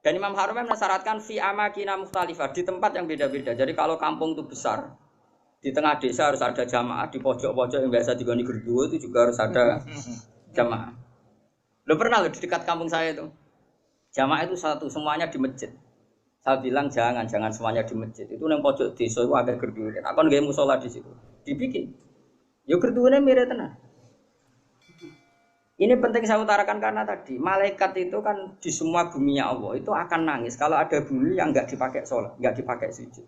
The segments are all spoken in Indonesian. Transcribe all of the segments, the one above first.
Dan Imam Haramain mensyaratkan fi amakina mukhtalifah, di tempat yang beda-beda. Jadi kalau kampung itu besar, di tengah desa harus ada jamaah, di pojok-pojok yang biasa digoni gerduwo itu juga harus ada jamaah. Lo pernah lo di dekat kampung saya itu, jamaah itu satu, semuanya di masjid. Saya bilang jangan semuanya di masjid. Itu yang pojok desa itu agak gerduwo. Aku nggak musola di situ, dibikin. Yo gerduwonya mirip tenan. Ini penting saya utarakan karena tadi malaikat itu kan di semua buminya Allah itu akan nangis kalau ada bumi yang nggak dipakai sholat, nggak dipakai sujud.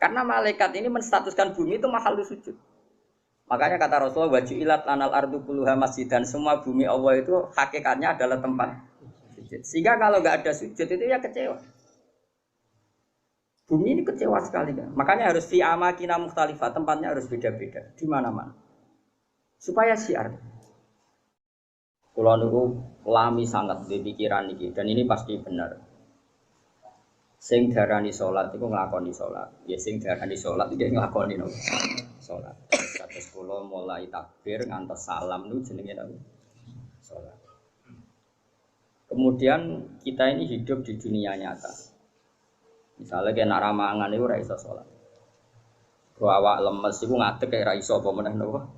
Karena malaikat ini menstatuskan bumi itu mahal sujud. Makanya kata Rasulullah wajilat lanal ardu kulluha masjid, dan semua bumi Allah itu hakikatnya adalah tempat sujud. Sehingga kalau nggak ada sujud itu ya kecewa. Bumi ini kecewa sekali kan. Makanya harus fi amakina mukhtalifah, tempatnya harus beda-beda di mana-mana. Supaya syiar. Kalau niku lami sangat di pikiran iki dan ini pasti benar. Sing darani salat iku nglakoni salat. Ya sing darani salat iki nglakoni no. Salat. Kados kula mulai takbir ngantos salam niku jenenge napa? Salat. Kemudian kita ini hidup di dunia nyata. Misalnya kena ramangan itu ora iso salat. Awak lemes iku ngadeg kaya ora iso apa meneh napa?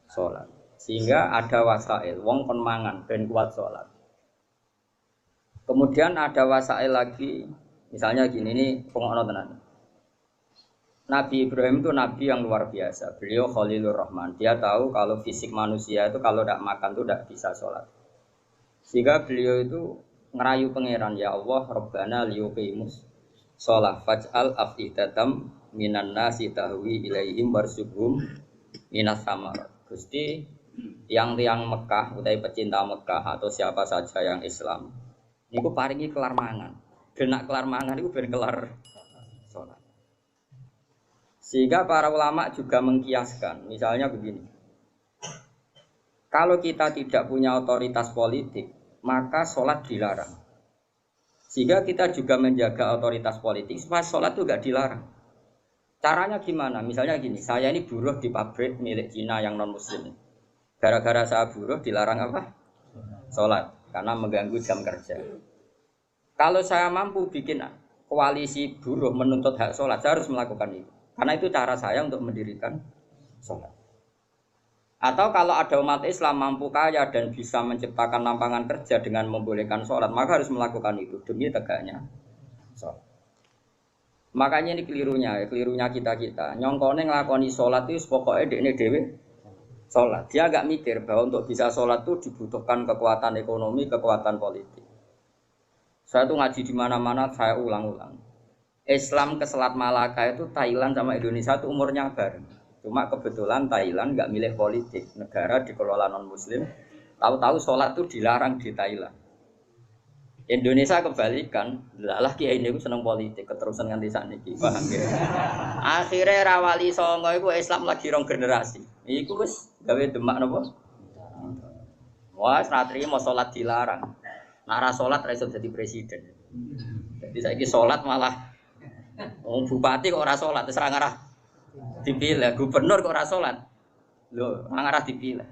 Salat. Sehingga ada wasail, wong kon mangan ben kuat sholat. Kemudian ada wasail lagi, misalnya gini, ini pengono tenan. Nabi Ibrahim itu nabi yang luar biasa. Beliau Khalilur Rahman. Dia tahu kalau fisik manusia itu kalau tidak makan itu tidak bisa sholat. Sehingga beliau itu ngerayu pangeran, ya Allah, Rabbana liyuqimus sholat faj'al af'idatam minan nasi tahwi ilaihim warzuqhum minas samarat. Gusti tiang-tiang Mekah, utai pecinta Mekah atau siapa saja yang Islam, niku paringi kelar mangan. Genak kelar mangan niku ben kelar sholat. Sehingga para ulama juga mengkiaskan, misalnya begini. Kalau kita tidak punya otoritas politik, maka sholat dilarang. Sehingga kita juga menjaga otoritas politik supaya sholat itu tidak dilarang. Caranya gimana? Misalnya gini, saya ini buruh di pabrik milik Cina yang non-muslim. Gara-gara saya buruh dilarang apa? Sholat, karena mengganggu jam kerja. Kalau saya mampu bikin koalisi buruh menuntut hak sholat, saya harus melakukan itu. Karena itu cara saya untuk mendirikan sholat. Atau kalau ada umat Islam mampu kaya dan bisa menciptakan lapangan kerja dengan membolehkan sholat, maka harus melakukan itu demi tegaknya sholat. Makanya ini kelirunya kita. Nyongkone ngelakoni sholat itu pokoknya dekne dewe sholat. Dia agak mikir bahwa untuk bisa sholat itu dibutuhkan kekuatan ekonomi, kekuatan politik. Saya tuh ngaji di mana-mana, saya ulang-ulang. Islam ke Selat Malaka itu Thailand sama Indonesia itu umurnya bareng. Cuma kebetulan Thailand nggak milih politik, negara dikelola non-Muslim. Tahu-tahu sholat itu dilarang di Thailand. Indonesia kebalikan, lah kiai ini seneng politik, keterusan nganti sakniki, paham ya? Akhirnya rawali songo itu Islam lagi rong generasi. Iku wis gawe demak napa? Wah, satri mau sholat dilarang. Nara sholat ra iso jadi presiden. Jadi saiki sholat malah bupati kok ora sholat, terus ra ngarah dipilih, gubernur kok ora sholat. Lho, ra ngarah dipilih.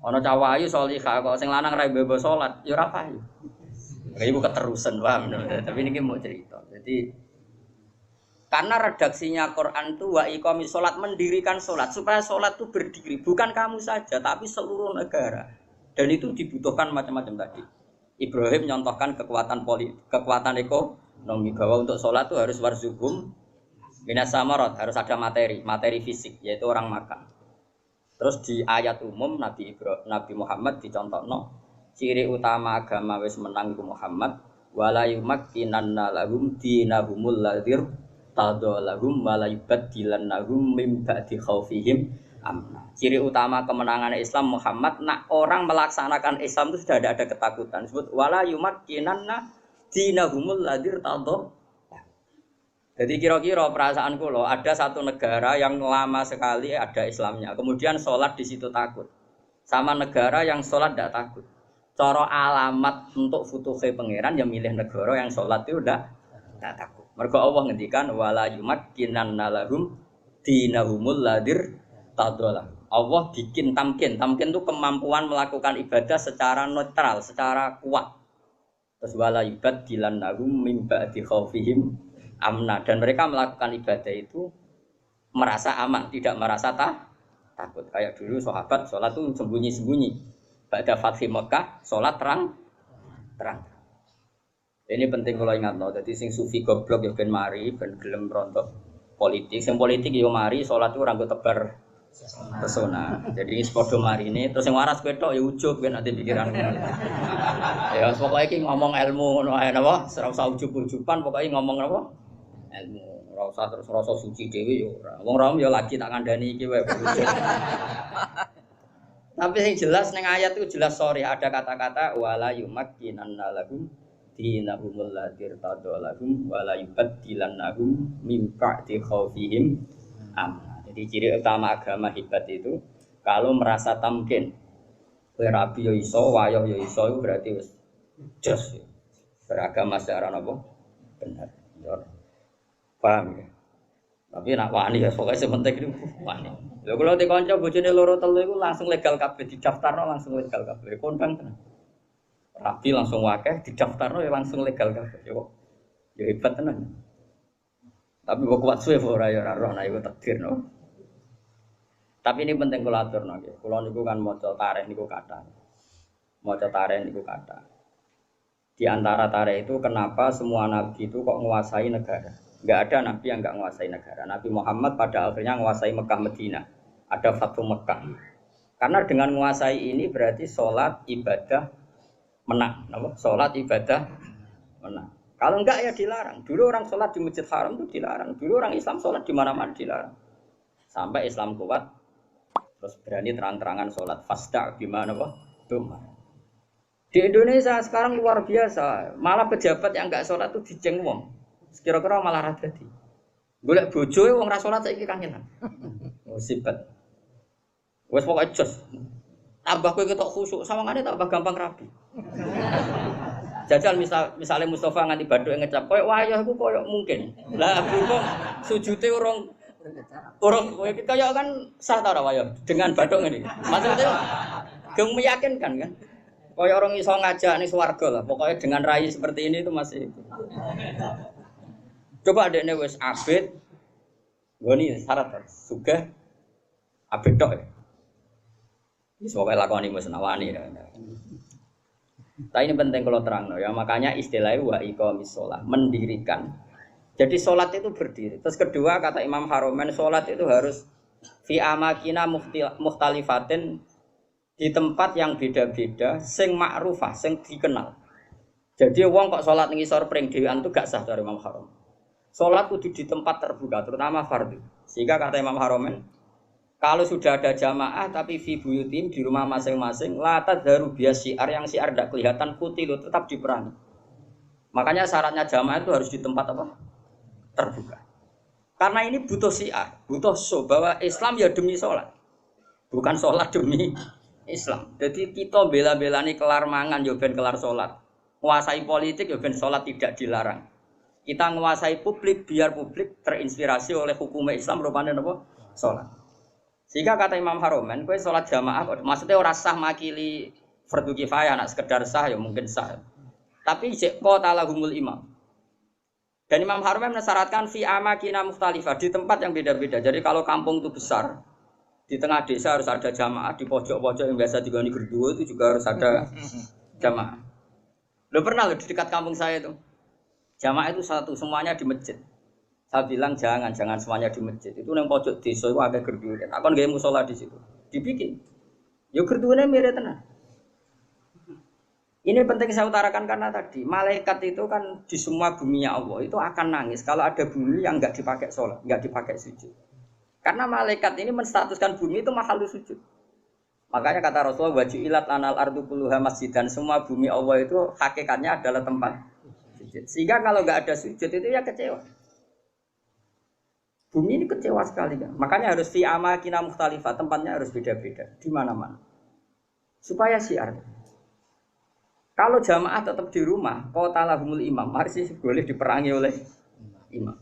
Ana cawayu sholihah kok sing lanang ra mbebo sholat, ya ora payu. Ibu keterusan, paham? Tapi ini mau cerita. Jadi karena redaksinya Quran itu wa iqamis sholat, mendirikan sholat supaya sholat itu berdiri, bukan kamu saja tapi seluruh negara. Dan itu dibutuhkan macam-macam tadi. Ibrahim nyontohkan kekuatan politik, kekuatan ekonomi bahwa untuk sholat itu harus warzuqhum minas samarat, harus ada materi fisik yaitu orang makan. Terus di ayat umum Nabi Muhammad dicontohno ciri utama agama wis menang iku Muhammad wala yumakkinanna lahum dinahumul ladzir tadallahum wala yubaddilannahum min ba'di khaufihim amna. Ciri utama kemenangan Islam Muhammad nak orang melaksanakan Islam itu sudah ada ketakutan. Disebut wala yumakkinanna dinahumul ladzir tadallah. Jadi kira-kira perasaan kula ada satu negara yang lama sekali ada Islamnya, kemudian sholat di situ takut. Sama negara yang sholat tidak takut. Cara alamat untuk futuhe pangeran yang milih negara yang sholat itu udah tak takut. Mergo Allah ngendikan wala yumakkinanna lahum dinahumul ladzir tadallah. Allah bikin tamkin itu kemampuan melakukan ibadah secara netral, secara kuat. Terus wala yubaddilannahum mim ba'di khaufihim amna, dan mereka melakukan ibadah itu merasa aman, tidak merasa takut. Kayak dulu sahabat sholat itu sembunyi-sembunyi. Ba'da fathi Mekah sholat terang. Ini penting kalau ingat loh. Jadi sing sufi goblok ya ben mari, ben gelem rontok politik. Sing politik yo mari sholat itu ranggo tebar pesona. Jadi sepodo mari ini terus yang waras ketok ya ujub kan nanti pikiran. Ya pokoknya iki ngomong ilmu ngono ae napa, ora usah ujub-ujuban, pokoknya ngomong napa? Ilmu. Ora usah terus rasa suci dhewe ya ora. Wong rom ya lagi tak kandhani iki wae. Tapi yang jelas ning ayat itu jelas sorry ada kata-kata wala yumakkinanna lahum dinahumul ladzi tadallahum wala yubaddilannahum min ba'di khaufihim amna. Jadi ciri utama agama hebat itu kalau merasa tamkin, rabi yo iso, wayoh yo iso, itu berarti wis jos. Beragama secara apa? Benar. Paham ya? Tapi nak wani ya, pokoknya sementing itu wani. Lha kalau di kanca bojone loro telu iku langsung legal kabeh didaftarno langsung legal kabeh. Kondang tenan. Rabi langsung wakeh didaftarno ya langsung legal kabeh. Yo hebat tenan. Tapi kok kuat suwe ora ya ora roh nek iku takdir no. Tapi ini penting kula aturno nggih. Kula niku kan maca tarikh niku kathah. Maca tarikh niku kathah. Di antara tarikh itu kenapa semua nabi itu kok menguasai negara? Enggak ada nabi yang enggak menguasai negara. Nabi Muhammad pada akhirnya menguasai Mekah Madinah. Ada Fathu Mekah. Karena dengan menguasai ini berarti sholat ibadah menang. Sholat ibadah menang. Kalau enggak ya dilarang. Dulu orang sholat di Masjid Haram itu dilarang. Dulu orang Islam sholat di mana-mana dilarang. Sampai Islam kuat, terus berani terang-terangan sholat. Fasda gimana kok? Di Indonesia sekarang luar biasa. Malah pejabat yang enggak sholat itu dijeng wong. Kira-kira malah radati. Golek bojo wong ra sholat saiki kangenan. Musibat. Wes pokoke jos. Tambah kowe ketok khusuk, sawangane tambah gampang rapi. Jajal misalnya Mustafa nganti baduk ngecap koyo wayah iku koyo mungkin. Lah kok sujute urung kaya kan sah ta ora wayah dengan baduk ngene. Maksudnya geng meyakinkan kan. Kaya orang iso ngajak ning swarga lah. Pokoknya dengan rai seperti ini itu masih. Coba adekne wis abid. Ngoni syarat sugih abid tok ya. Wis pokoke lakoni wis nawani ya. Tapi ini penting kalau terang ya, makanya istilahnya wa iqamis shalah, mendirikan. Jadi sholat itu berdiri. Terus kedua kata Imam Haromen, sholat itu harus fi amakina mukhtalifatin, di tempat yang beda-beda, sing ma'rufah, sing dikenal. Jadi wong kok sholat ning isor pring dhewean itu gak sah dari Imam Harom. Sholat kudu di tempat terbuka, terutama fardhu. Sehingga kata Imam Haromen, kalau sudah ada jamaah tapi fi buyutim di rumah masing-masing, la tadharu bias syiar yang syiar tidak kelihatan putih itu tetap diperangi. Makanya syaratnya jamaah itu harus di tempat apa? Terbuka. Karena ini butuh syiar, butuh show bahwa Islam ya demi sholat, bukan sholat demi Islam. Jadi kita bela-belani kelar mangan ya ben kelar sholat, menguasai politik ya ben sholat tidak dilarang. Kita menguasai publik biar publik terinspirasi oleh hukum Islam rupanya apa? Sholat. Sehingga kata Imam Haromen, kowe sholat jamaah, maksudnya ora sah makili fardu kifayah, nak sekedar sah ya mungkin sah. Tapi jek qatalahumul imam. Dan Imam Haromen mensyaratkan fi amakina mukhtalifah, di tempat yang beda-beda. Jadi kalau kampung itu besar, di tengah desa harus ada jamaah, di pojok-pojok yang biasa digoni gerduwo itu juga harus ada jamaah. Lo pernah lo di dekat kampung saya itu, jamaah itu satu, semuanya di masjid. Saya bilang jangan semuanya di masjid. Itu yang pojok desa itu agak gerduwo. Aku nggak mau sholat di situ. Dibikin. Yo gerduwonya mirip tenan. Ini penting saya utarakan karena tadi malaikat itu kan di semua buminya Allah itu akan nangis kalau ada bumi yang nggak dipakai sholat, nggak dipakai sujud. Karena malaikat ini menstatuskan bumi itu makhluk sujud. Makanya kata Rasulullah wajilat lanal ardu kulluha masjidan, semua bumi Allah itu hakikatnya adalah tempat sujud. Sehingga kalau nggak ada sujud itu ya kecewa. Bumi ini kecewa sekali kan. Makanya harus fi amakina mukhtalifah, tempatnya harus beda-beda di mana-mana. Supaya syiar. Kalau jamaah tetap di rumah, qatalahumul imam, harus boleh diperangi oleh imam.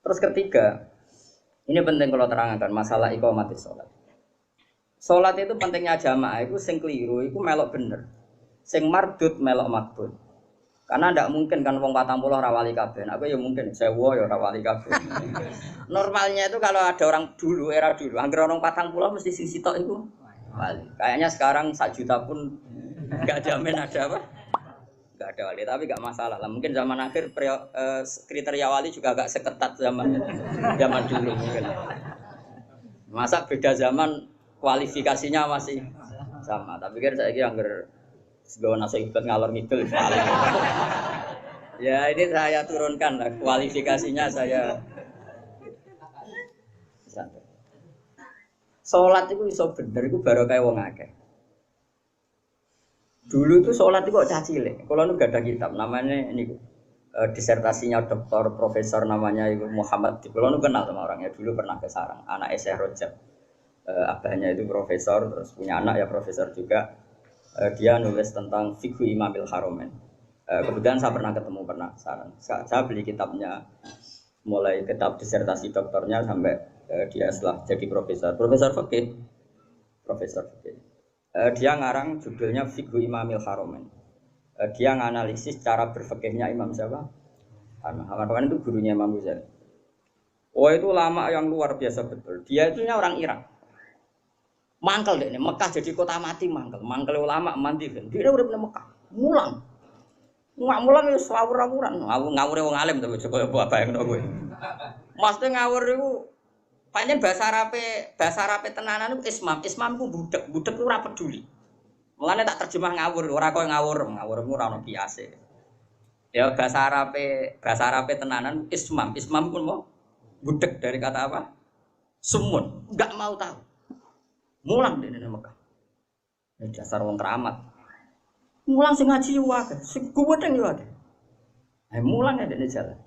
Terus ketiga, ini penting kalau terangkan masalah iqamatis sholat. Sholat itu pentingnya jamaah itu sing keliru, itu melok bener. Sing mardut melok makbul. Karena ndak mungkin kan wong 40 ora wali kabeh. Aku ya mungkin 1000 ya ora wali kabeh. Normalnya itu kalau ada orang dulu, era dulu, anggere orang 40 mesti sing sitok iku wali. Kayaknya sekarang 1 juta pun enggak jamin ada apa? Enggak ada wali, tapi enggak masalah lah. Mungkin zaman akhir kriteria wali juga agak seketat zaman dulu mungkin. Masa beda zaman kualifikasinya masih sama. Tapi kan saya kira angger sebawa nasi ikut ngalor ngidul. Ya ini saya turunkan lah kualifikasinya saya. Sholat itu iso bener itu baru kayak wong akeh. Dulu itu sholat itu kok cacile. Kalau nu gak ada kitab namanya ini disertasinya doktor profesor namanya itu Muhammad. Kalau nu kenal sama orangnya dulu pernah ke Sarang. Anak Syekh Rajab. Abahnya itu profesor terus punya anak ya profesor juga. Dia nulis tentang fikhu Imamil Haromen. Kebetulan saya pernah ketemu Sarang. Saya beli kitabnya mulai kitab disertasi doktornya sampai dia setelah jadi profesor fikih. Dia ngarang judulnya Fikhu Imamil Haromen. Dia nganalisis cara berfikihnya Imam siapa? Haromen itu gurunya Imam Ghazali. Oh itu lama yang luar biasa betul. Dia itu orang Irak. Mangkel deh, Mekah jadi kota mati mangkel ulama mandi kan. Dia udah pernah Mekah, mulang ya sawur-sawuran. Ngawure wong alim tapi coba bayangno kowe. Maksudnya ngawur itu pancen bahasa Arabe tenanan itu ismam ku budek ku ora peduli. Mulane tak terjemah ngawur, ora koyo ngawurmu ora ono kiase. Ya bahasa Arabe tenanan ismam pun mau budek dari kata apa? Sumun, enggak mau tahu. Mulang di Mekah. Dasar wong keramat. Mulang sing ngaji wae, sing kuweteng yo akeh. Mulang ya dene jalan.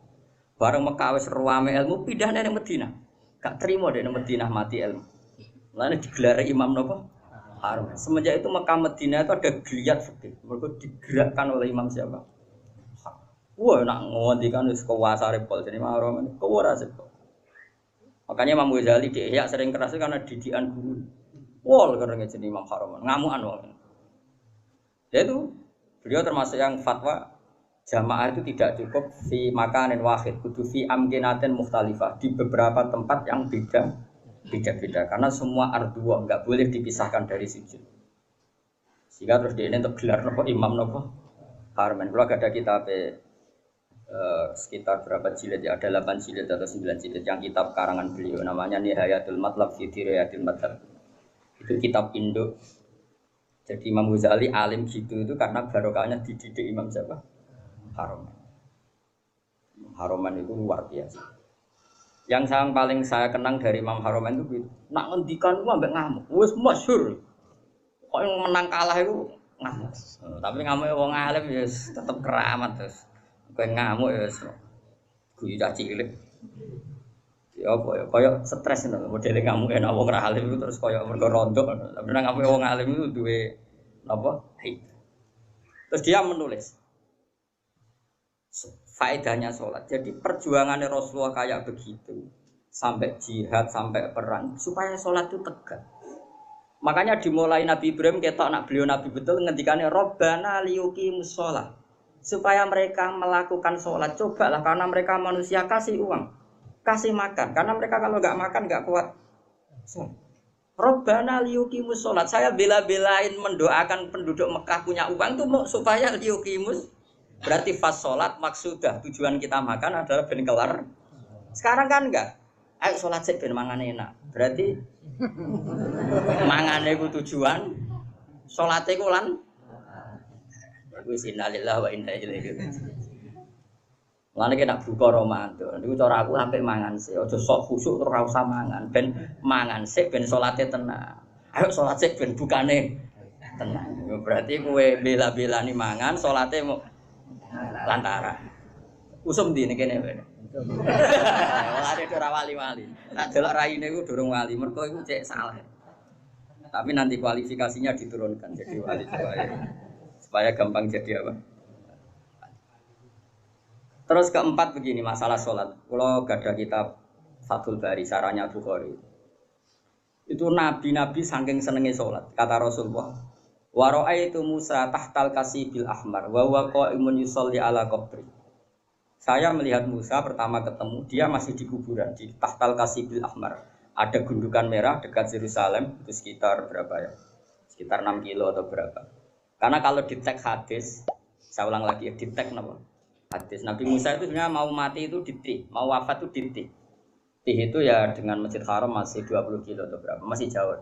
Bareng Mekah wis ruwame ilmu pindah nang Madinah. Gak terima dene Madinah mati ilmu. Mulane digelar imam napa? Harum. Semenjak itu Mekah Madinah itu ada geliat fikih. Mergo digerakkan oleh imam siapa? Wah, nak ngondikan wis kuwasa repol jadi mahrum kuwara sepol. Makanya Imam Ghazali di Ihya sering keras karena didikan guru. Wol karena jadi Imam Haromen, ngamuan wong. Yaitu beliau termasuk yang fatwa jamaah itu tidak cukup fi makanin wahid, kudu fi amkinatin mukhtalifah di beberapa tempat yang beda-beda karena semua ardua enggak boleh dipisahkan dari sujud. Sehingga terus dia ini untuk gelar nopo imam nopo Haromen. Kalau ada kitab sekitar berapa jilid ya, ada 8 jilid atau 9 jilid yang kitab karangan beliau namanya Nihayatul Matlab fi Dirayatil Madhab. Itu kitab Indo. Jadi Imam Ghazali alim gitu itu karena barokahnya dididik Imam siapa? Haromen. Haromen itu luar biasa. Yang paling saya kenang dari Imam Haromen itu nak ngendikan itu ambek ngamuk. Wis masyhur. Kok yang menang kalah itu ngamuk. Tapi ngamuknya wong alim ya tetap keramat terus. Kok ngamuk ya guyu cilik. Ya apa ya kaya stres ngono modele ngamuk enak wong ra alim itu terus kaya mergo rondo tapi nang ngamuk wong alim itu duwe napa terus dia menulis faedahnya sholat jadi perjuangannya Rasulullah kayak begitu sampai jihad sampai perang supaya sholat itu tegak makanya dimulai Nabi Ibrahim ketok anak beliau Nabi betul ngendikane Rabbana liyuqimus sholat supaya mereka melakukan sholat cobalah karena mereka manusia kasih uang kasih makan karena mereka kalau nggak makan nggak kuat. Robbana liyuqimus sholat. Saya bela-belain mendoakan penduduk Mekah punya uang itu supaya liyuqimus berarti fas sholat maksudah tujuan kita makan adalah ben kelar. Sekarang kan enggak. Ayo sholat sik ben mangan enak. Berarti mangane ku tujuan, sholate ku lan. Wis innalillahi wa inna ilaihi raji'un. Lane kena buka Ramadan. Niku cara aku sampe mangan sik. Aja sok khusuk terus ora usah mangan. Ben mangan sik ben salate tenang. Ayo salat sik ben bukane tenang. Berarti kowe bela-belani mangan, salate mau lantaran. Usum ndi kene kowe. Lare ora wali-wali. Tak delok raine iku durung wali. Mergo iku cek salah. Tapi nanti kualifikasinya diturunkan jadi wali supaya gampang jadi apa? Terus keempat begini masalah sholat. Kalau gak ada kitab Fathul Bari, Sarahnya Bukhari. Itu nabi-nabi saking senengnya sholat. Kata Rasulullah, Wa ra'aitu Musa tahtal kasibil ahmar wa huwa qa'imun yusolli ala qabri. Saya melihat Musa pertama ketemu, dia masih di kuburan di tahtal kasibil ahmar. Ada gundukan merah dekat Yerusalem, itu sekitar berapa ya? Sekitar 6 kilo atau berapa. Karena kalau di teks hadis, saya ulang lagi di teks apa? Hadis Nabi Musa itu sebenarnya mau mati itu di Tih, mau wafat itu di Tih. Tih itu ya dengan Masjid Haram masih 20 kilo atau berapa, masih jauh.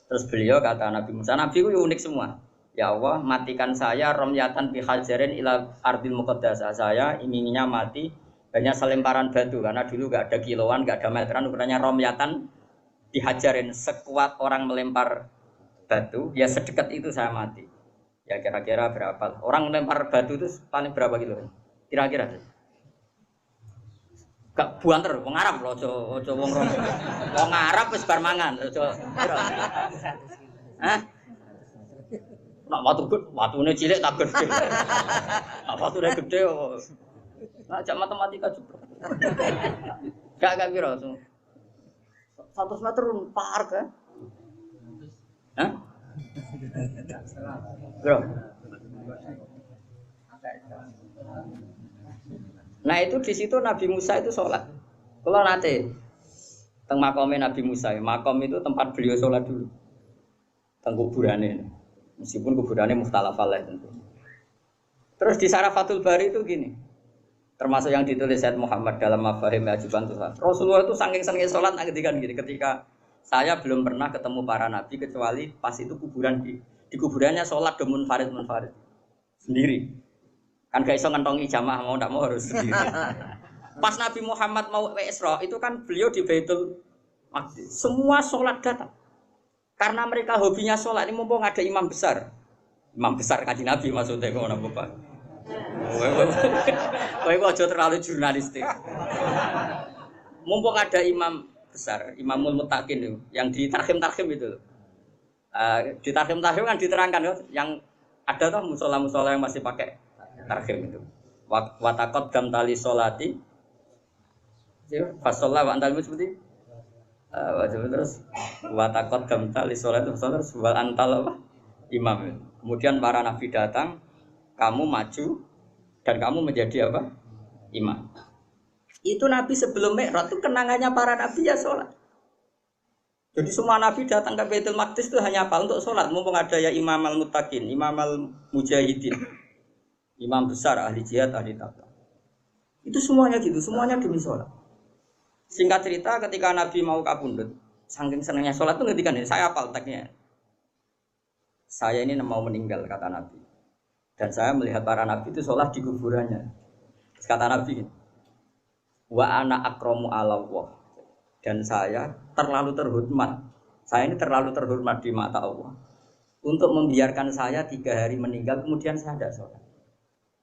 Terus beliau kata Nabi Musa, Nabi itu unik semua. Ya Allah, matikan saya romyatan bihajarin ila ardil muqaddasah. Saya inginnya mati hanya selemparan batu karena dulu gak ada kiloan, gak ada meteran, ukurannya romyatan bihajarin, sekuat orang melempar batu, ya sedekat itu saya mati. Ya kira-kira berapa? Orang melempar batu itu paling berapa kilo? Kira-kira gak buanter, wong Arab lho, aja wong rom. Wong Arab wis bar mangan, aja. Hah? Nak watune cilik tak gede. Nak watune gede kok. Nak jak matematika juga. Gak piro, 100 meter par kan? Hah? Bro. Nah itu di situ Nabi Musa itu sholat. Kalau nanti teng makomnya Nabi Musa, makom itu tempat beliau sholat dulu. Teng kuburannya, meskipun kuburannya mukhtalaf alaih tentu. Terus di Syarafatul Bari itu gini, termasuk yang ditulis Said Muhammad dalam Mafahim Ajuban Tuhan. Rasulullah itu saking senengnya sholat kan gini, ketika saya belum pernah ketemu para nabi kecuali pas itu kuburan di kuburannya sholat domun farid sendiri. Kan gak iso ngentongi jamaah mau ndak mau harus sendiri. Pas Nabi Muhammad mau Isra itu kan beliau di Baitul Maqdis. Semua sholat datang. Karena mereka hobinya sholat ini mumpung ada imam besar. Imam besar Kanjeng Nabi maksudnya ngono Bapak. Kowe aja terlalu jurnalistik. Mumpung ada imam besar, Imamul Muttaqin itu yang di tarhim itu. Di tarhim kan diterangkan yang ada tuh musola yang masih pakai tarhim itu. Watakot gam tali solati, fasolah wa antal seperti terus watakot gam tali solati terus wal antal apa imam. Kemudian para nabi datang, kamu maju dan kamu menjadi apa imam. Itu nabi sebelum Mi'raj itu kenangannya para nabi ya sholat. Jadi semua nabi datang ke Baitul Maqdis itu hanya apa untuk sholat. Mumpung ada ya Imam al-Muttaqin, Imam al-Mujahidin. Imam besar, ahli jihad, ahli taqwa. Itu semuanya gitu, semuanya demi sholat. Singkat cerita, ketika Nabi mau kapundhut, saking senangnya sholat itu ngetikan ini, saya hafal teksnya. Saya ini mau meninggal, kata Nabi. Dan saya melihat para Nabi itu sholat di kuburannya. Kata Nabi, wa ana akramu ala Allah. Dan saya terlalu terhormat. Saya ini terlalu terhormat di mata Allah. Untuk membiarkan saya 3 hari meninggal, kemudian saya tidak sholat.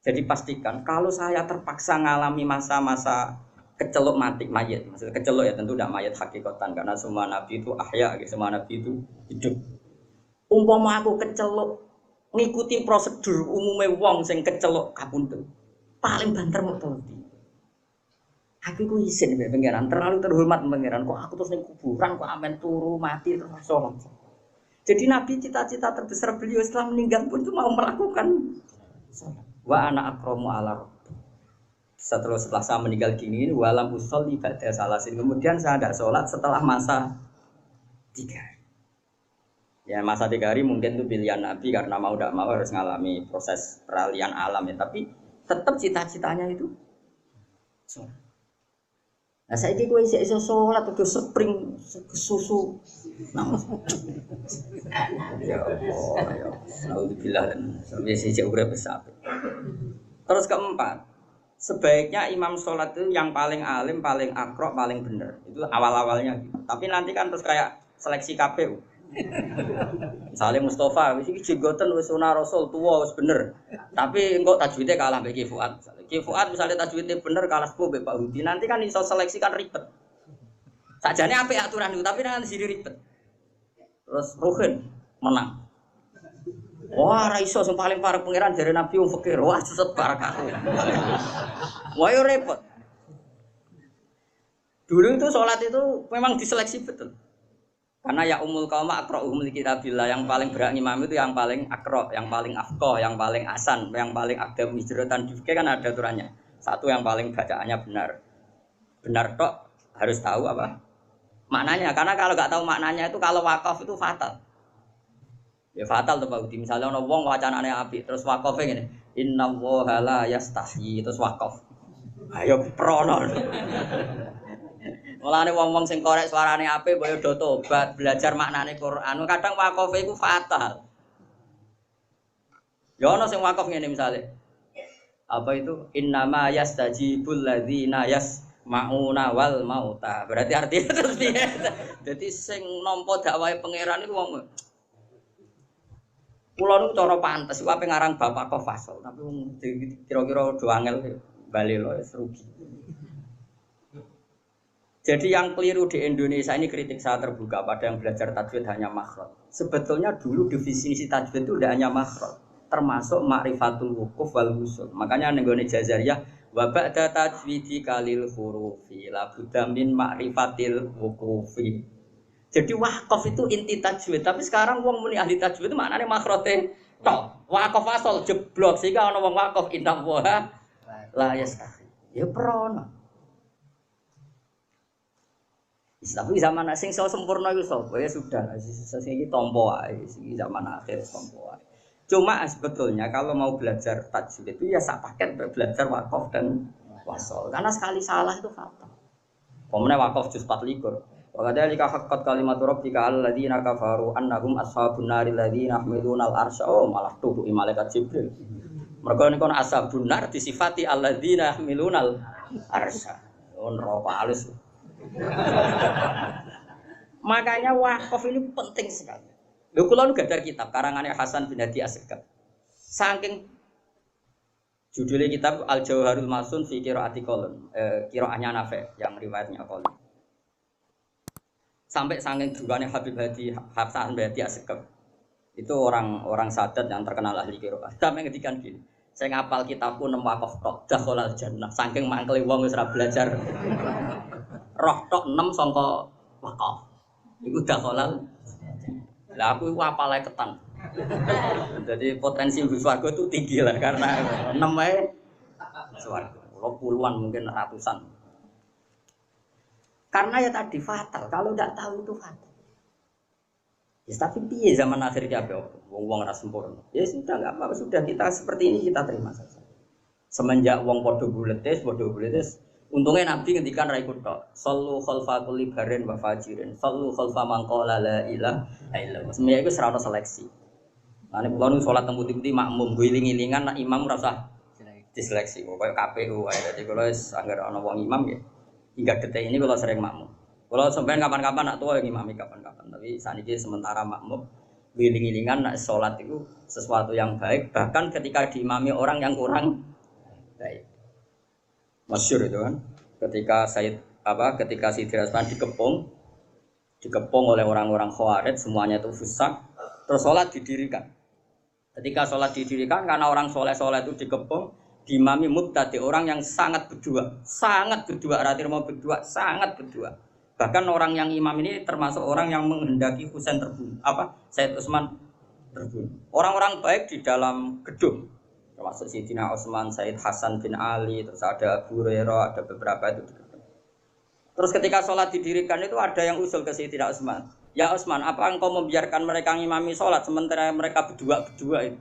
Jadi pastikan kalau saya terpaksa mengalami masa-masa kecelok mati mayat, maksudnya kecelok ya tentu tidak mayat hakikatan karena semua nabi itu ahya, semua nabi itu hidup. Umpama aku kecelok ngikuti prosedur umumnya wong sing kecelok kapundhut, paling banter mati. Aku ku izin mbek pangeran, terlalu terhormat pangeran kok aku terus ning kuburan kok amen turu mati terus sholat. Jadi nabi cita-cita terbesar beliau setelah meninggal pun itu mau melakukan sholat. Wa ana akramu ala rabbi. Setelah saya meninggal gini walam usolli ba'da salasin. Kemudian saya tidak sholat setelah masa 3 hari. Ya masa 3 hari mungkin itu pilihan Nabi karena mau tidak mau harus mengalami proses peralihan alam ya. Tapi tetap cita-citanya itu sholat. Nah saya ini gue iso sholat udah spring susu. Ya Allah, ya Alhamdulillah dan biasa urip besar. Terus keempat, sebaiknya imam sholat itu yang paling alim, paling akrok, paling benar. Itu awal-awalnya gitu. Tapi nanti kan terus kayak seleksi KPU. Misalnya Mustafa, wis iki jenggoten wis sunah Rasul tua wis bener. Tapi engko tajwidnya kalah mbek Ki Fuad. Ki Fuad misalnya tajwidnya bener kalah sepuh mbek Pak Hudi. Nanti kan iso seleksi kan ribet. Sajane apik aturan itu, tapi nanti sini ribet. Terus Ruhin menang. Wah, ra iso sing paling parek pangeran jare Nabi wong fakir. Wah, sesat barakah. Wah, yo repot. Dulu itu sholat itu memang diseleksi betul. Karena ya umul qauma aqra'uhum likitabillah, yang paling berani imam itu yang paling akro, yang paling afqah, yang paling asan, yang paling adab hijratan difke kan ada aturannya. Satu yang paling bacaannya benar. Benar tok harus tahu apa maknanya. Karena kalau nggak tahu maknanya itu kalau wakaf itu fatal. Ya fatal tuh Pak Udi. Misalnya ono wong wacanane apik terus waqafe ngene. Innallaha la yastahyi terus waqaf. Ayo prono. Mulane wong-wong sing korek suarane apik mbok yo do tobat, belajar maknane Quran. Kadang wakofe iku fatal. Ya ono sing wakaf ngene misale. Apa itu? Innama yastajibul ladzina yasmauna wal mauta. Berarti artinya terus piye? Dadi sing nampa dakwahe pangeran iku wong kula niku cara pantes iku ape ngarang bapak kok fasal, tapi wong kira-kira do angel bali lho rugi. Jadi yang keliru di Indonesia ini kritik saya terbuka pada yang belajar tajwid hanya makhraj. Sebetulnya dulu definisi tajwid itu tidak hanya makhraj, termasuk ma'rifatul wukuf wal wusul. Makanya nenggone Jazariyah wa ba'da tajwidi kalil hurufi la budda min ma'rifatil wukufi. Jadi wakaf itu inti tajwid, tapi sekarang wong muni ahli tajwid itu maknane makhraje tok. Wakaf asal jeblok sehingga ana wong wakaf inna wa la yastahi. Ya prono. Tapi zaman asing so sempurna itu so, ya sudah, sing iki tompo ae, sing zaman akhir tompo ae. Cuma sebetulnya kalau mau belajar tajwid itu ya sak paket belajar wakaf dan wasol. Karena sekali salah itu fatal. Pemene wakaf juz 24. Wa kadzalika haqqat kalimatu rabbika alladzina kafaru annahum ashabun naril ladzina yahmiluna al-arsya. Oh, malah tuduh malaikat Jibril. Mergo niku ashabun nar disifati alladzina yahmiluna al-arsya. Neraka alus. Makanya wakaf ini penting sekali. Lho kula nu gadar kitab karangannya Hasan bin Hadi As-Segaf. Saking judulnya kitab Al-Jauharul Masun fi Qiraati Qalun, qiraahnya Nafi' yang riwayatnya Qalun. Sampai saking dungane Habib Hadi Hasan bin Hadi As-Segaf. Itu orang Sadat yang terkenal ahli qiraah. Sampai ngedikan gini. Saya ngapal kitabku 6 wakaf tok dakhalal jannah. Saking mangkele wong wis ora belajar. Roh tok 6 sangka wakaf. Iku dakhalal. Lah aku iku apal ketan. Jadi potensi mlebu swarga itu tinggi lah karena 6 wae swarga. Puluhan mungkin ratusan. Karena ya tadi fatal. Kalau enggak tahu itu fatal. Ya tapi piye zaman akhir ki ape wong-wong ora sempurna. Ya sudah enggak apa-apa, sudah kita seperti ini kita terima saja. Semenjak wong padha buletes, untungnya Nabi ngendikan ra ikut tok. Sallu khalfa kulli barin wa fajirin. Sallu khalfa man qala la ilaha illallah. Semuanya iku ora seleksi. Mane kula nu salat teng putih-putih makmum guling-gilingan nek imam ora usah diseleksi. Koyo KPU wae. Dadi kula wis anggere ana wong imam ya. Hingga detik ini kula sering makmum. Kalau sampean kapan-kapan nak tua yang imami kapan-kapan, tapi saat ini sementara makmum giling-gilingan nak sholat itu sesuatu yang baik, bahkan ketika diimami orang yang kurang baik. Masyhur itu kan, ketika Sayyidina Utsman dikepung oleh orang-orang Khawarij, semuanya itu fusak, terus sholat didirikan. Ketika sholat didirikan karena orang soleh-soleh itu dikepung, diimami mubtadi, orang yang sangat berdua, ratir mau berdua, sangat berdua. Bahkan orang yang imam ini termasuk orang yang menghendaki Husain terbunuh. Sayyid Utsman terbunuh. Orang-orang baik di dalam gedung, termasuk Sayyidina Utsman, Sayyid Hasan bin Ali, terus ada Abu Hurairah, ada beberapa itu di gedung. Terus ketika sholat didirikan itu ada yang usul ke Sayyidina Utsman. Ya Utsman, apa engkau membiarkan mereka ngimami sholat sementara mereka berdua itu?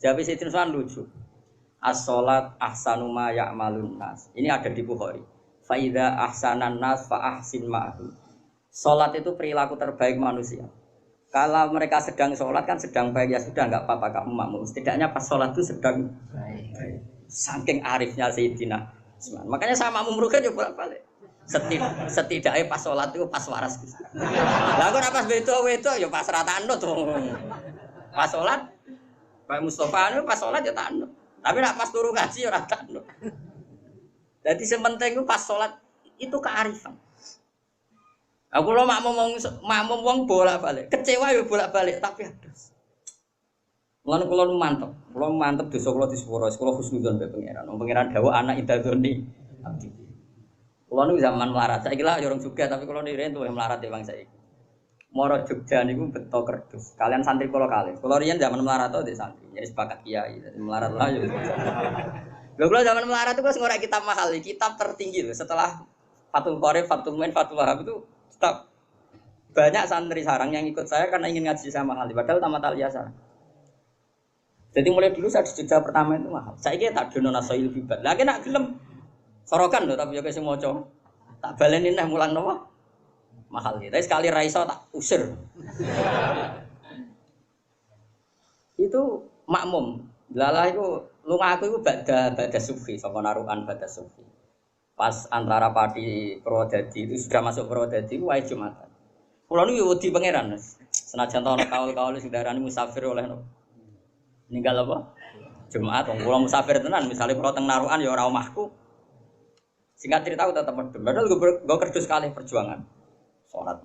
Jawab Sayyidina Utsman lucu. As-sholat ahsanu ma ya'malun nas. Ini ada di Bukhari. Faida ahsanan nas fa ahsin ma'hu. Salat itu perilaku terbaik manusia. Kalau mereka sedang sholat kan sedang baik, ya sudah enggak apa-apa kamu makmum. Setidaknya pas sholat itu sedang baik. Saking arifnya Sayyidina Utsman. Makanya sama makmum rugen juga bolak-balik. Setidaknya pas sholat itu pas waras. Lah kok pas beto ya pas ra tanut. Pas sholat Pak Mustofa itu pas sholat ya tanut. Tapi nak pas turu ngaji ya ora tanut. Jadi sementing itu pas sholat itu kearifan. Aku lo makmum wong bolak-balik, kecewa ya bolak-balik tapi adas. Mulane kula mantep dosa kula disepuro, kula husnudzon mbek pangeran. Pangeran dawuh anak idadzoni abdi. Kula nu zaman melarat, saiki lah ya urung juga tapi kula nire entuk melarat ya bang saiki. Moro Jogja niku beto kerdus. Kalian santri kula kalih. Kula riyen zaman melarat to ndek santri. Ya sepakat kiai. Melarat lah yo. Lho kula zaman melarat itu wis ngorek kitab mahal, kitab tertinggi loh. Setelah Fathul Qorib, Fathul Muin, Fathul Wahab itu kitab banyak santri sarang yang ikut saya karena ingin ngaji sama mahal. Padahal tamat aliyasa. Jadi mulai dulu saya di Jogja pertama itu mahal. Saya kira tak dono nasoil bibat. Lagi nak gelem sorokan loh tapi ya kayak semua cowok. Tak balenin nih mulang nopo mahal gitu. Tapi sekali raiso tak usir. Itu makmum. Lala itu lu ngaku itu bada sufi, sama naruhan bada sufi. Pas antara Pati Purwodadi itu sudah masuk Purwodadi itu wajib Jumatan. Kulo niku wedi pangeran. Senajan ana kaul-kaul sing darani musafir oleh ninggal apa? Jumat wong kula musafir tenan, misale kula teng naruhan ya ora omahku. Singkat cerita aku tetep medem. Padahal gue kerdus sekali perjuangan. Salat.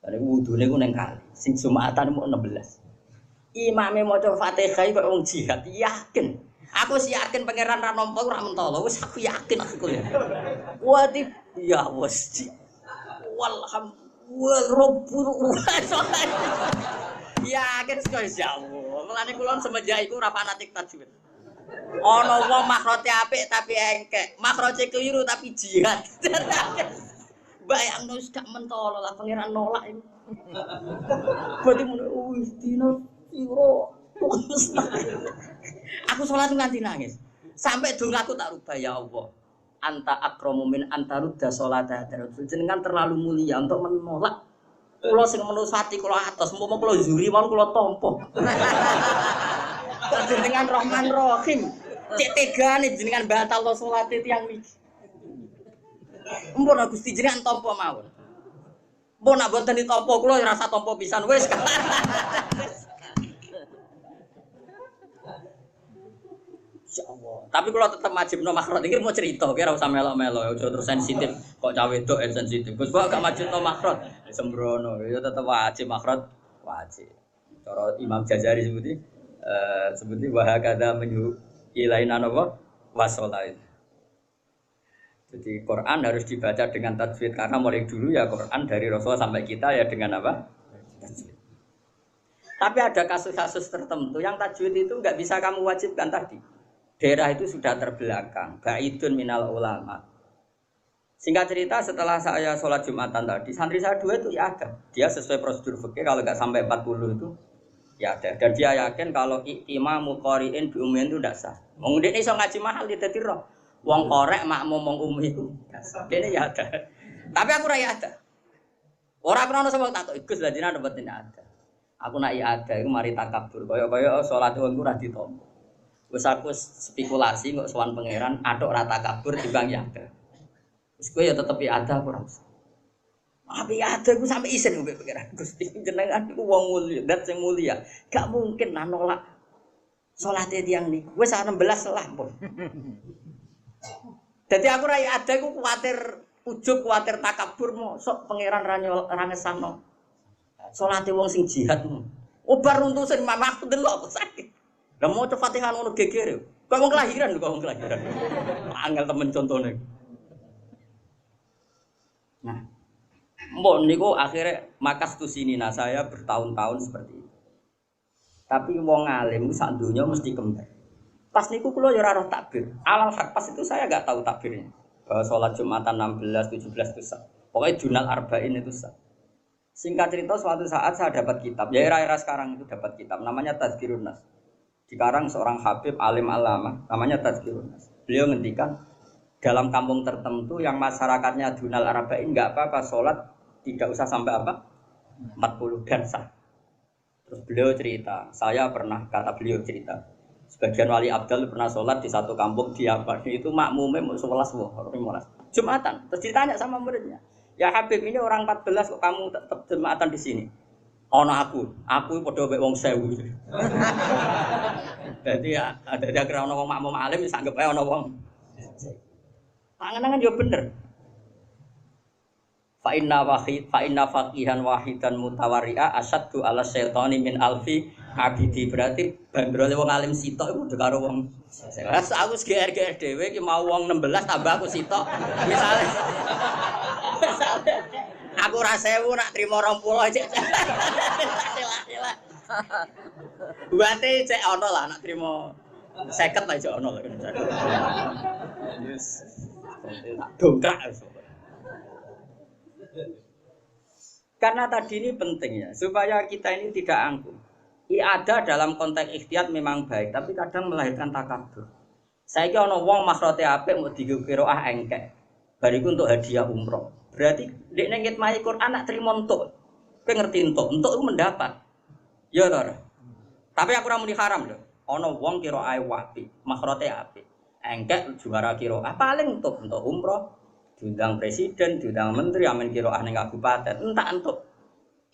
Dari wudune ku ning kali. Sing Jumatan mau 16. Imame maca Fatihah kok wong jihad. Yakin. Aku sih yakin pangeran ra nampa ora mentolo. Wis aku yakin aku ya. Wati ya wis. Walhamdulillah rabbul yakin sekali jauh. Mulane kula semenjak iku ora fanatik tajwid. Ana wong makrote apik tapi engkek, makrote keliru tapi jihad. Bayangno wis gak mentolo lah pangeran nolak iku. Berarti wis dino sira. Aku salat nganti nangis. Sampai dongaku tak rubah ya Allah. Anta akramu min anta rudda salata darul. Jenengan terlalu mulia untuk menolak kula sing menusati kula atos, umpama kula zuri mawon kula tampa. Jenengan Rahman Rahim. Cek tegane jenengan batal salate tiyang niki. Mumpun Gusti jenengan tampa mawon. Mumpun nak boten ditampa kula ya rasa tampa pisan wis. Insyaallah. Tapi kalau tetap wajibno makhraj iki mau cerita, kira usah melok-melok, aja terus sensitif. Kok cawe wedok sensitif. Gus kok gak wajibno makhraj. Sembrono, ya tetap wajib makhraj, wajib. Cara Imam Jazari sebuti wahakadha menyu ilaina napa wasolain. Jadi Quran harus dibaca dengan tajwid karena mulai dulu ya Quran dari Rasul sampai kita ya dengan apa? Tajwid. Tapi ada kasus-kasus tertentu yang tajwid itu nggak bisa kamu wajibkan tadi. Daerah itu sudah terbelakang, ba'idun minal ulama. Singkat cerita setelah saya sholat Jumatan tadi, santri saya 2 itu ya ada. Dia sesuai prosedur fikih kalau nggak sampai 40 itu ya ada. Dan dia yakin kalau imamu qari'in bi ummin itu tidak sah. Wong ndekne iso ngaji mahal di dadi roh. Wong korek makmum wong ummi itu. Dene ya ada. Tapi aku ra ya ada. Ora krono sebab tak Gus lha jenengan mboten ada. Aku nak ya ada iku mari takabur. Kaya salat wong ora ditampa. Wis aku spekulasi kok sowan pangeran atok ra takabur timbang ya ada. Wis kowe ya tetep ya ada ora usah. Tapi ada aku sampai isen mbek pangeran. Gusti jenengan iku wong mulia, dat sing mulia. Gak mungkin nolak salate tiyang niku. Wis 16 lah pun. Dadi aku ra ada aku kuwatir ujug kuwatir takabur mosok pangeran ra ngesano. Salate wong sing jihad. Obar runtuh sing mamak delok kok sakit. Lah maca Fatihah ngono geger. Kok wong kelahiran lho kok wong kelahiran. Angel temen contone. Nah, mbok niku akhirnya makas tu sini nah saya bertahun-tahun seperti itu. Tapi wong alim sak donya mesti kembar. Pas niku kula ya ora roh takbir. Alal hak pas itu saya enggak tahu takbirnya. Bahwa sholat Jumatan 16, 17 itu sah. Pokoknya Junal Arba'in itu sah. Singkat cerita suatu saat saya dapat kitab. Ya era-era sekarang itu dapat kitab namanya Tazkirun Nas. Dikarang seorang Habib alim alama namanya Tazkirun Nas. Beliau ngendikan dalam kampung tertentu yang masyarakatnya Junal Arba'in enggak apa-apa sholat tidak usah sampai apa 40 dan sah. Terus beliau cerita, saya pernah kata beliau cerita, sebagian wali abdal pernah sholat di satu kampung di apa itu makmumnya 11 Jumatan. Terus ditanya sama muridnya, ya Habib ini orang 14 kok kamu tetap Jumatan di sini? Ono aku padha mek wong 1000. Jadi ya ada kira ono wong makmum alim wis anggap ae ono wong. Panganan yo bener. Fa inna faqihan wahidan mutawarri'a asyaddu ala syaitani min alfi abidi. Berarti bandrole wong alim sitok iku padha karo wong. Wes aku GR dhewe iki mau wong 16 tambah aku sitok. Misale Aku ora 1000 nak trimo 20 cek. Buate cek ono lah nak trimo 50 lah cek ono lah. Yes. Dongkrak. Karena tadi ini penting ya, supaya kita ini tidak angkuh. Ada dalam konteks ikhtiyat memang baik, tapi kadang melahirkan takabur. Saya kira ono wong makhrote apik mau digo qiraah engkek. Bariku untuk hadiah umroh. Berarti nek nengit mai Quran nak trimo entuk. Kowe ngerti entuk itu mendapat. Ya to. Tapi aku ora muni haram lho. Ono wong qiraah apik, makhrote apik. Engkek juara qiraah paling untuk umroh, diundang presiden, diundang menteri, amin qiraah ning kabupaten, entak entuk.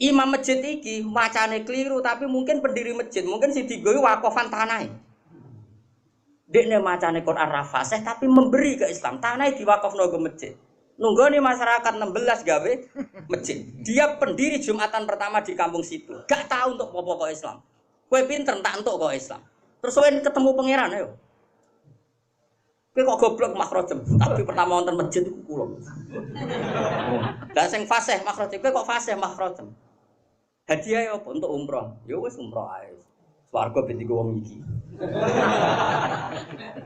Imam masjid iki macane keliru tapi mungkin pendiri masjid mungkin si digowi wakofan tanah. Dekne macane Quran ra fasih tapi memberi ke Islam. Tanah diwakofno ke masjid. Nunggone masyarakat 16 gawe masjid. Dia pendiri Jumatan pertama di kampung situ. Gak tahu untuk apa kok Islam. Kowe pinter tak entuk kok Islam. Terus kowe ketemu pangeran ayo. Kowe kok goblok makhrojem, tapi pertama wonten masjid iku kula. Lah sing fasih makhrojem kowe kok fasih makhrojem. Hadiah ya apa untuk umroh? Ya wis umroh ae. Swarga ben digo wong iki.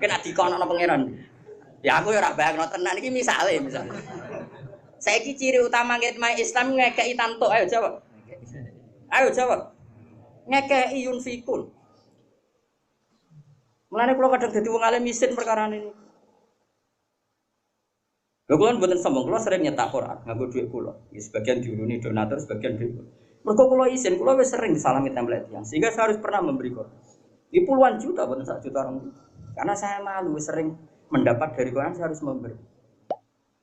Kena dikono pangeran. Ya aku ya ora bayangno tenan iki misale. Saiki ciri utama ngitmai Islam ngekeki tantuk. Ayo jawab. Ayo jawab. Ngekeki yunfikun. Mulane kula kadang dadi wong alim isin perkara ini. Lho kula mboten sombong, kula sering nyetak Quran nganggo dhuwit kula. Ya sebagian diuruni donatur, sebagian dhuwit. Mergo kula isin, kula wis sering disalami template yang sehingga saya harus pernah memberi Quran. Di puluhan juta, bukan 1 juta orang. Karena saya malu sering mendapat dari Quran, saya harus memberi.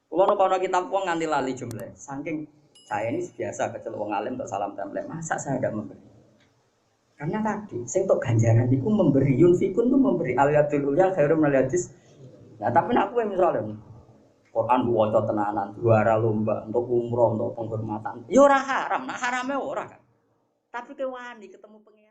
Kula ono kitab wong nganti lali jumlah. Saking saya ini biasa kecel wong alim untuk salam template, masa saya tidak memberi? Karena tadi, sing tok ganjaran itu memberi yunfikun itu memberi al-yadul ulya khairum minal hadis. Nah, tapi aku misalnya Quran diwaca tenanan, juara lomba untuk umroh, untuk penghormatan. Ya ora haram, nah harame ora kan. Tapi ke wani ketemu pengen